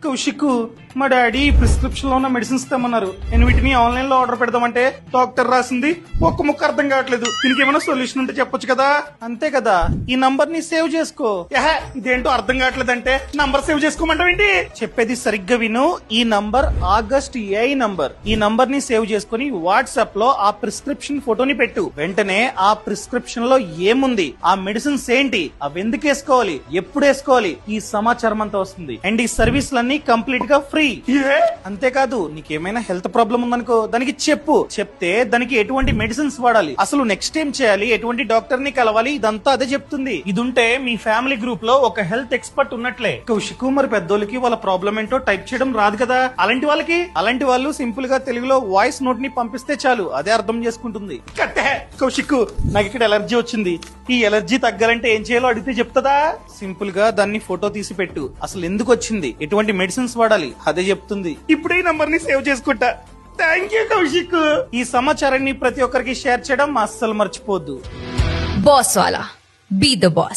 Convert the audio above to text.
కౌశిక్, మా daddy prescription లో ఉన్న మెడిసిన్స్ తెమ్మన్నారు. నేను వీటిని ఆన్లైన్ లో ఆర్డర్ పెడదామంటే డాక్టర్ రాసింది ఒక్క ముక్క అర్థం కావట్లేదు. దీనికి ఏమైనా సొల్యూషన్ ఉంటే చెప్పొచ్చు కదా. అంతే కదా, ఈ నంబర్ ని సేవ్ చేసుకో. ఇదేంటో అర్థం కావట్లేదు అంటే నంబర్ సేవ్ చేసుకోమంటావేంటి? చెప్పేది సరిగ్గా విను. ఈ నంబర్ ఆగస్ట్ ఏ నంబర్. ఈ నంబర్ ని సేవ్ చేసుకుని వాట్సాప్ లో ఆ ప్రిస్క్రిప్షన్ ఫోటోని పెట్టు. వెంటనే ఆ ప్రిస్క్రిప్షన్ లో ఏముంది, ఆ మెడిసిన్స్ ఏంటి, అవి ఎందుకు వేసుకోవాలి, ఎప్పుడు వేసుకోవాలి, ఈ సమాచారం అంతా వస్తుంది. అండ్ ఈ సర్వీస్ కంప్లీట్ గా ఫ్రీ. అంతేకాదు, నీకేమైనా హెల్త్ ప్రాబ్లం ఉందనుకో దానికి చెప్తే దానికి ఎటువంటి మెడిసిన్స్ వాడాలి, అసలు నెక్స్ట్ ఏం చేయాలి, ఎటువంటి డాక్టర్ ని కలవాలి, ఇదంతా అదే చెప్తుంది. ఇది ఉంటే మీ ఫ్యామిలీ గ్రూప్ లో ఒక హెల్త్ ఎక్స్పర్ట్ ఉన్నట్లే. కౌశిక్, మరి పెద్దోళ్ళకి వాళ్ళ ప్రాబ్లం ఏంటో టైప్ చేయడం రాదు కదా, అలాంటి వాళ్ళు సింపుల్ గా తెలుగులో వాయిస్ నోట్ ని పంపిస్తే చాలు, అదే అర్థం చేసుకుంటుంది. కౌశిక్, నాకు ఇక్కడ ఎలర్జీ వచ్చింది. ఈ ఎలర్జీ తగ్గాలంటే ఏం చేయాలో అడిగితే చెప్తుందా? సింపుల్ గా దాన్ని ఫోటో తీసి పెట్టు. అసలు ఎందుకు వచ్చింది, ఎటువంటి మెడిసిన్స్ వాడాలి, అదే చెప్తుంది. ఇప్పుడే ఈ నంబర్ ని సేవ్ చేసుకుంటా. Thank you Kaushik. ఈ సమాచారాన్ని ప్రతి ఒక్కరికి షేర్ చేయడం అస్సలు మర్చిపోద్దు. బాస్ వాలా, బీ ద బాస్.